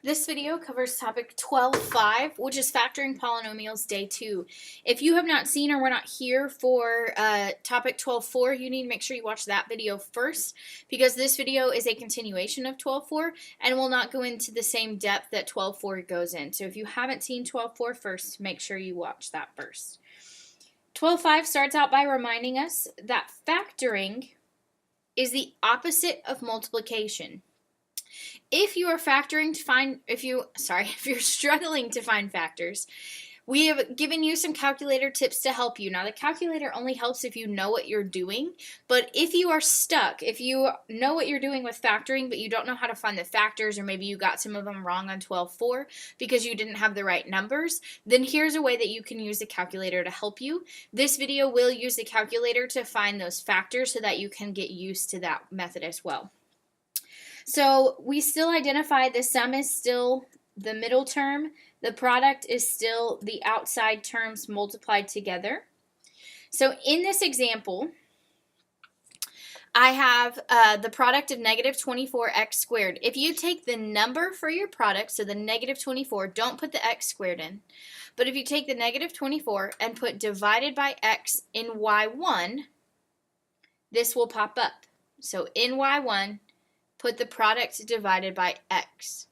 This video covers topic 12.5, which is factoring polynomials day 2. If you have not seen or were not here for topic 12.4, you need to make sure you watch that video first, because this video is a continuation of 12.4 and will not go into the same depth that 12.4 goes in. So if you haven't seen 12.4 first, make sure you watch that first. 12.5 starts out by reminding us that factoring is the opposite of multiplication. If you are struggling to find factors, we have given you some calculator tips to help you. Now, the calculator only helps if you know what you're doing, but if you are stuck, if you know what you're doing with factoring, but you don't know how to find the factors, or maybe you got some of them wrong on 12.4 because you didn't have the right numbers, then here's a way that you can use the calculator to help you. This video will use the calculator to find those factors so that you can get used to that method as well. So we still identify the sum is still the middle term. The product is still the outside terms multiplied together. So in this example, I have the product of negative 24x squared. If you take the number for your product, so the negative 24, don't put the x squared in. But if you take the negative 24 and put divided by x in y1, this will pop up. So in y1, put the product divided by x.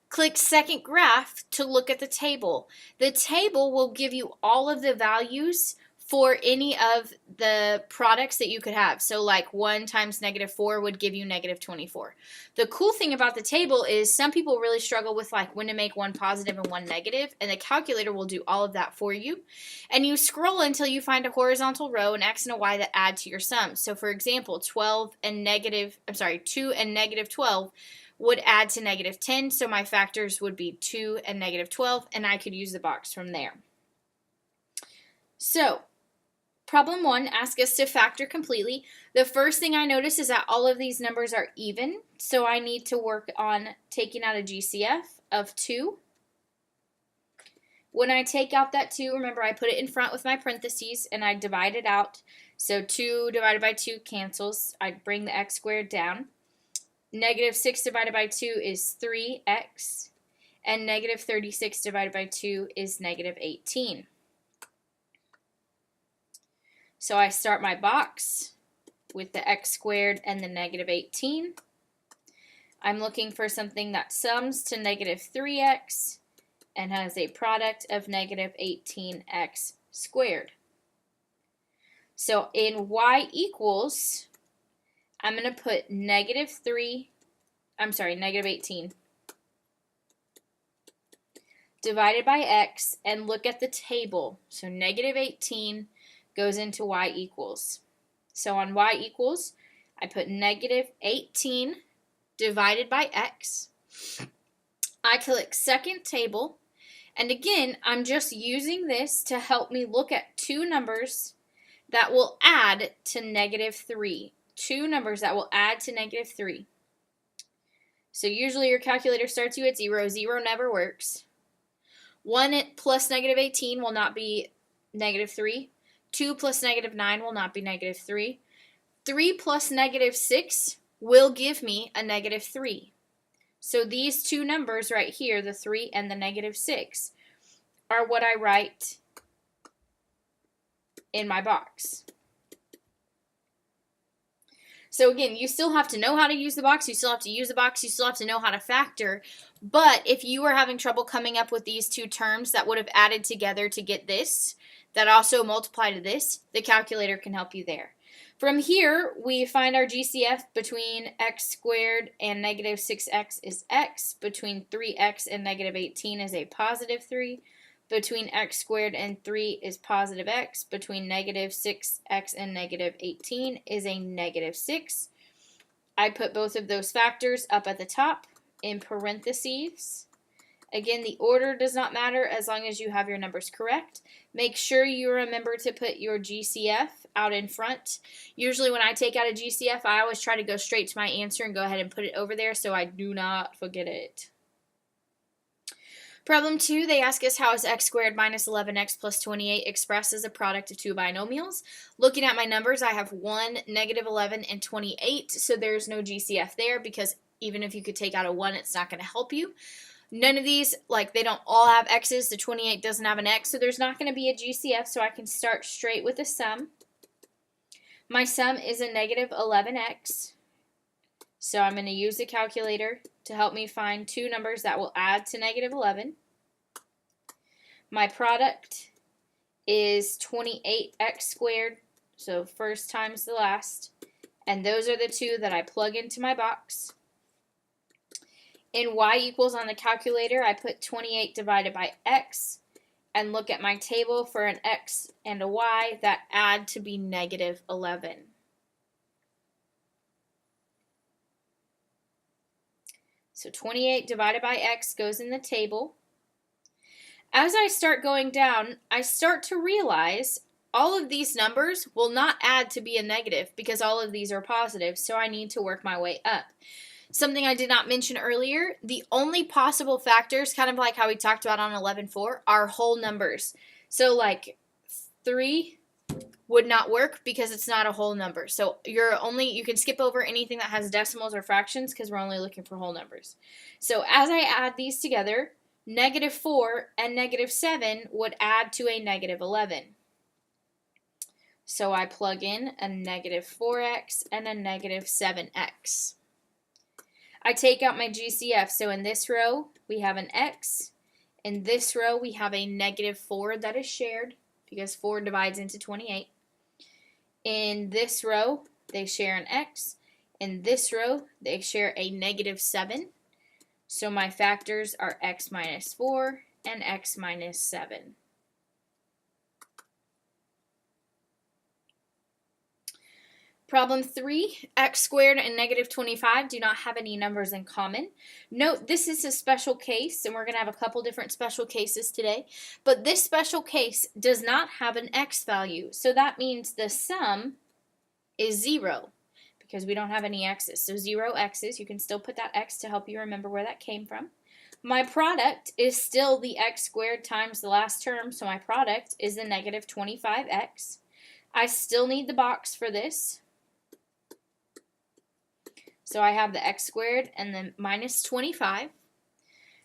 Click second graph to look at the table. The table will give you all of the values for any of the products that you could have. So like 1 times negative 4 would give you negative 24. The cool thing about the table is some people really struggle with like when to make one positive and one negative, and the calculator will do all of that for you. And you scroll until you find a horizontal row, an x and a y that add to your sum. So for example, 2 and negative 12 would add to negative 10, so my factors would be 2 and negative 12, and I could use the box from there. So, problem 1 asks us to factor completely. The first thing I notice is that all of these numbers are even, so I need to work on taking out a GCF of 2. When I take out that 2, remember I put it in front with my parentheses and I divide it out. So 2 divided by 2 cancels. I bring the x squared down. Negative 6 divided by 2 is 3x, and negative 36 divided by 2 is negative 18. So I start my box with the x squared and the negative 18. I'm looking for something that sums to negative 3x and has a product of negative 18x squared. So in y equals, I'm going to put negative 18 divided by x and look at the table. So negative 18 goes into y equals. So on y equals, I put negative 18 divided by x. I click second table, and again, I'm just using this to help me look at two numbers that will add to negative 3. Two numbers that will add to negative 3. So usually your calculator starts you at 0. 0 never works. 1 plus negative 18 will not be negative 3. 2 plus negative 9 will not be negative 3. 3 plus negative 6 will give me a negative 3. So these two numbers right here, the 3 and the negative 6, are what I write in my box. So again, you still have to know how to use the box, you still have to use the box, you still have to know how to factor, but if you are having trouble coming up with these two terms that would have added together to get this, that also multiply to this, the calculator can help you there. From here, we find our GCF between x squared and negative 6x is x, between 3x and negative 18 is a positive 3, between x squared and 3 is positive x. Between negative 6x and negative 18 is a negative 6. I put both of those factors up at the top in parentheses. Again, the order does not matter as long as you have your numbers correct. Make sure you remember to put your GCF out in front. Usually when I take out a GCF, I always try to go straight to my answer and go ahead and put it over there so I do not forget it. Problem 2, they ask us how is x squared minus 11x plus 28 expressed as a product of two binomials. Looking at my numbers, I have 1, negative 11, and 28, so there's no GCF there because even if you could take out a 1, it's not going to help you. None of these, like, they don't all have x's. The 28 doesn't have an x, so there's not going to be a GCF, so I can start straight with a sum. My sum is a negative 11x, so I'm going to use the calculator to help me find two numbers that will add to negative 11. My product is 28x squared, so first times the last, and those are the two that I plug into my box. In y equals on the calculator, I put 28 divided by x and look at my table for an x and a y that add to be negative 11. So 28 divided by x goes in the table. As I start going down, I start to realize all of these numbers will not add to be a negative because all of these are positive, so I need to work my way up. Something I did not mention earlier, the only possible factors, kind of like how we talked about on 11.4, are whole numbers. So like 3 would not work because it's not a whole number. So you can skip over anything that has decimals or fractions because we're only looking for whole numbers. So as I add these together, negative 4 and negative 7 would add to a negative 11. So I plug in a negative 4x and a negative 7x. I take out my GCF, so in this row we have an x, in this row we have a negative 4 that is shared because 4 divides into 28. In this row they share an x, in this row they share a negative 7, so my factors are x minus 4 and x minus 7. Problem 3, x squared and negative 25 do not have any numbers in common. Note this is a special case, and we're going to have a couple different special cases today, but this special case does not have an x value, so that means the sum is 0 because we don't have any x's. So 0 x's, you can still put that x to help you remember where that came from. My product is still the x squared times the last term, so my product is the negative 25x. I still need the box for this. So I have the x squared and then minus 25.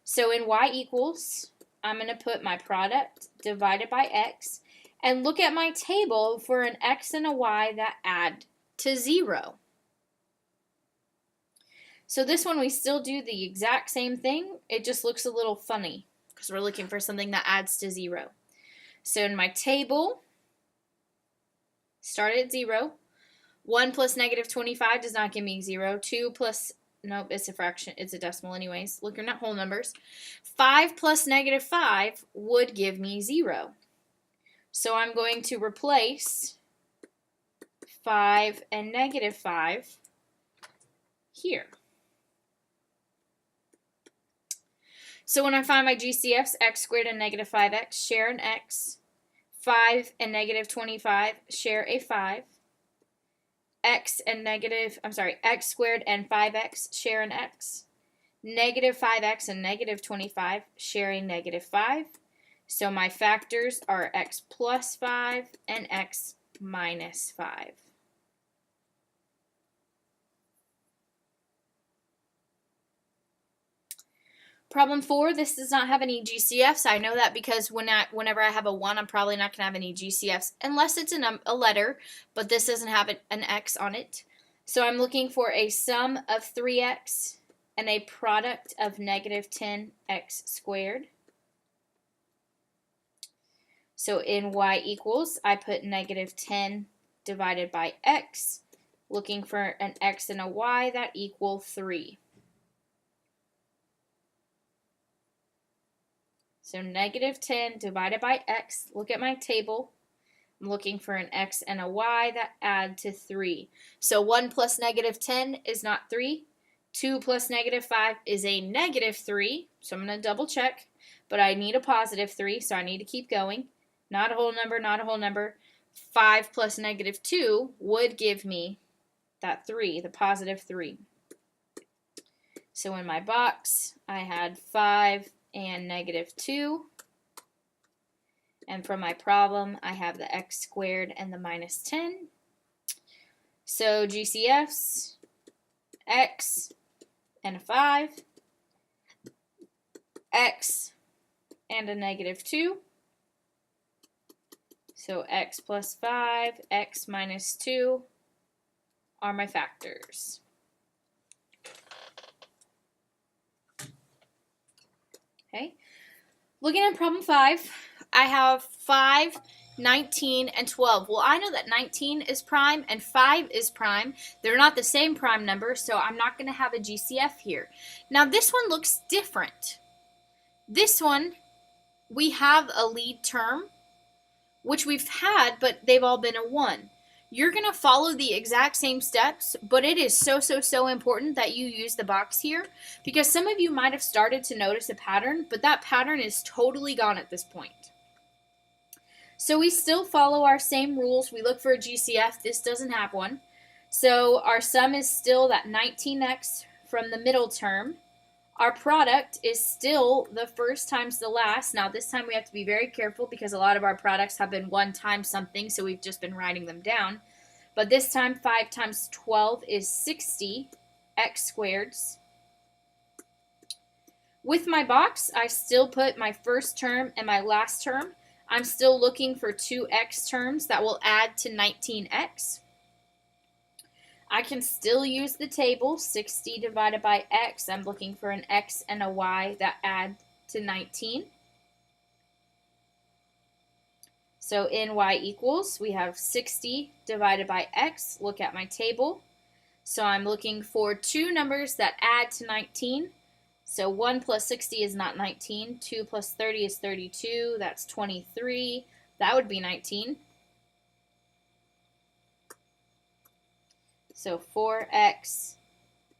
So in y equals, I'm going to put my product divided by x and look at my table for an x and a y that add to 0. So this one we still do the exact same thing. It just looks a little funny because we're looking for something that adds to 0. So in my table, start at 0. 1 plus negative 25 does not give me 0. 2 plus, nope, it's a fraction. It's a decimal anyways. Looking at whole numbers. 5 plus negative 5 would give me 0. So I'm going to replace 5 and negative 5 here. So when I find my GCFs, x squared and negative 5x share an x. 5 and negative 25 share a 5. X squared and 5x share an x. Negative 5x and negative 25 share a negative 5. So my factors are x plus 5 and x minus 5. Problem 4, this does not have any GCFs. I know that because whenever I have a 1, I'm probably not going to have any GCFs unless it's a letter, but this doesn't have an x on it. So I'm looking for a sum of 3x and a product of negative 10x squared. So in y equals, I put negative 10 divided by x, looking for an x and a y that equal 3. So negative 10 divided by x, look at my table. I'm looking for an x and a y that add to 3. So 1 plus negative 10 is not 3. 2 plus negative 5 is a negative 3. So I'm going to double check. But I need a positive 3, so I need to keep going. Not a whole number, not a whole number. 5 plus negative 2 would give me that 3, the positive 3. So in my box, I had 5 and negative 2. And from my problem, I have the x squared and the minus 10. So GCFs, x, and a 5, x and a negative 2. So x plus 5, x minus 2 are my factors. Okay, looking at problem 5, I have 5, 19, and 12. Well, I know that 19 is prime and 5 is prime. They're not the same prime number, so I'm not going to have a GCF here. Now, this one looks different. This one, we have a lead term, which we've had, but they've all been a 1. You're going to follow the exact same steps, but it is so important that you use the box here, because some of you might have started to notice a pattern, but that pattern is totally gone at this point. So we still follow our same rules. We look for a GCF. This doesn't have one. So our sum is still that 19x from the middle term. Our product is still the first times the last. Now this time we have to be very careful because a lot of our products have been 1 times something, so we've just been writing them down. But this time 5 times 12 is 60 x squareds. With my box, I still put my first term and my last term. I'm still looking for 2 x terms that will add to 19x. I can still use the table, 60 divided by x. I'm looking for an x and a y that add to 19. So in y equals, we have 60 divided by x. Look at my table. So I'm looking for 2 numbers that add to 19. So 1 plus 60 is not 19. 2 plus 30 is 32. That's 23. That would be 19. So 4x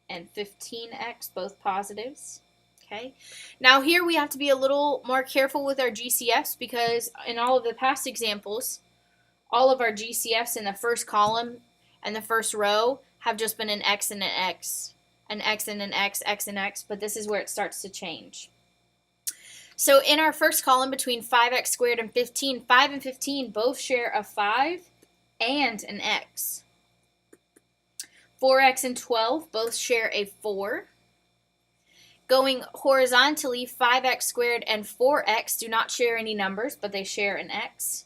and 15x, both positives. Okay. Now here we have to be a little more careful with our GCFs because in all of the past examples, all of our GCFs in the first column and the first row have just been an x and an x, an x and an x, x and x, but this is where it starts to change. So in our first column between 5x squared and 15, 5 and 15 both share a 5 and an x. 4x and 12 both share a 4. Going horizontally, 5x squared and 4x do not share any numbers, but they share an x.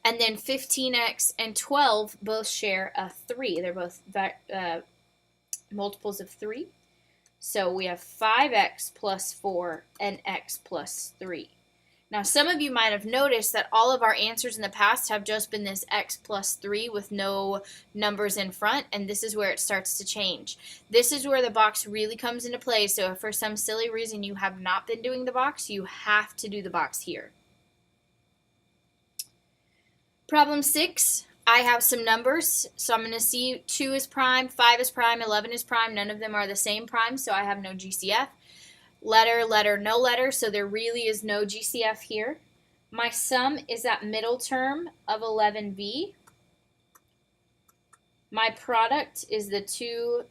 And then 15x and 12 both share a 3. They're both multiples of 3. So we have 5x plus 4 and x plus 3. Now, some of you might have noticed that all of our answers in the past have just been this x plus 3 with no numbers in front, and this is where it starts to change. This is where the box really comes into play, so if for some silly reason you have not been doing the box, you have to do the box here. Problem 6, I have some numbers, so I'm going to see 2 is prime, 5 is prime, 11 is prime. None of them are the same prime, so I have no GCF. Letter, letter, no letter, so there really is no GCF here. My sum is that middle term of 11b. My product is the 2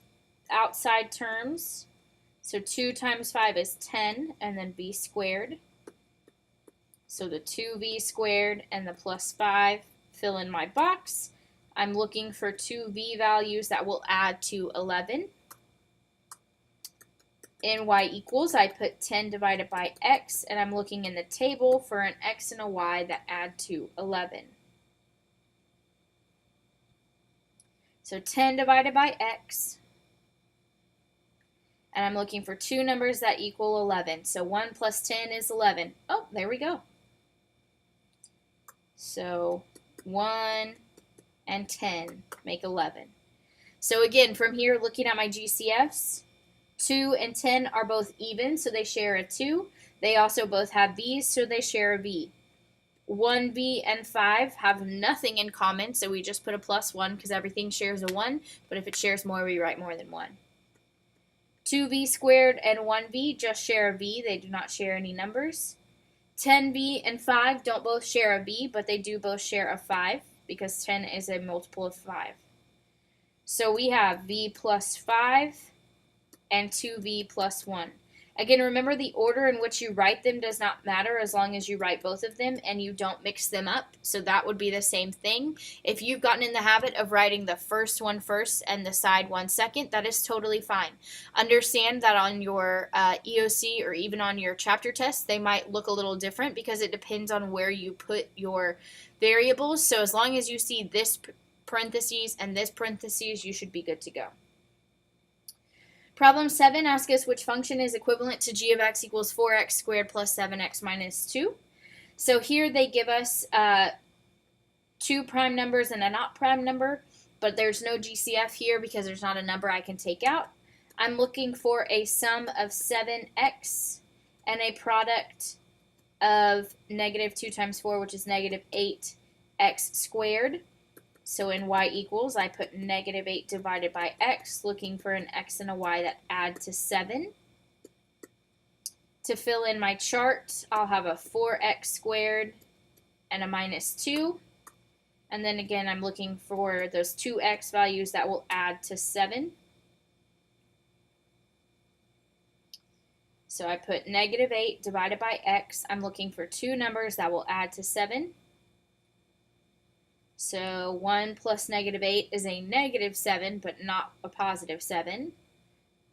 outside terms. So 2 times 5 is 10, and then b squared. So the 2v squared and the plus 5 fill in my box. I'm looking for 2 v values that will add to 11. In y equals, I put 10 divided by x, and I'm looking in the table for an x and a y that add to 11. So 10 divided by x, and I'm looking for 2 numbers that equal 11. So 1 plus 10 is 11. Oh, there we go. So 1 and 10 make 11. So again, from here, looking at my GCFs, 2 and 10 are both even, so they share a 2. They also both have v's, so they share a v. 1v and 5 have nothing in common, so we just put a plus 1 because everything shares a 1, but if it shares more, we write more than 1. 2v squared and 1v just share a v. They do not share any numbers. 10v and 5 don't both share a v, but they do both share a 5 because 10 is a multiple of 5. So we have v plus 5 and 2v plus 1. Again, remember the order in which you write them does not matter as long as you write both of them and you don't mix them up. So that would be the same thing. If you've gotten in the habit of writing the first one first and the side one second, that is totally fine. Understand that on your EOC or even on your chapter test, they might look a little different because it depends on where you put your variables. So as long as you see this parentheses and this parentheses, you should be good to go. Problem 7 asks us which function is equivalent to g of x equals 4x squared plus 7x minus 2. So here they give us two prime numbers and a not prime number, but there's no GCF here because there's not a number I can take out. I'm looking for a sum of 7x and a product of negative 2 times 4, which is negative 8x squared. So in y equals, I put negative 8 divided by x, looking for an x and a y that add to 7. To fill in my chart, I'll have a 4x squared and a minus 2. And then again, I'm looking for those two x values that will add to 7. So I put negative 8 divided by x. I'm looking for two numbers that will add to 7. So 1 plus negative 8 is a negative 7, but not a positive 7.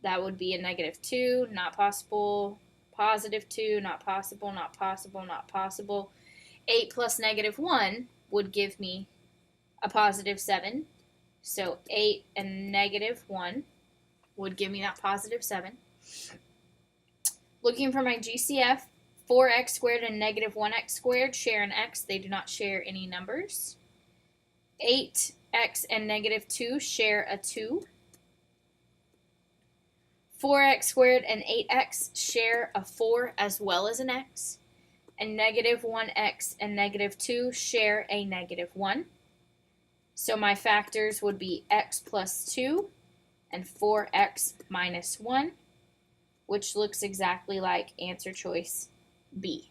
That would be a negative 2, not possible. Positive 2, not possible, not possible, not possible. 8 plus negative 1 would give me a positive 7. So 8 and negative 1 would give me that positive 7. Looking for my GCF, 4x squared and negative 1x squared share an x. They do not share any numbers. 8x and negative 2 share a 2. 4x squared and 8x share a 4 as well as an x. And negative 1x and negative 2 share a negative 1. So my factors would be x plus 2 and 4x minus 1, which looks exactly like answer choice B.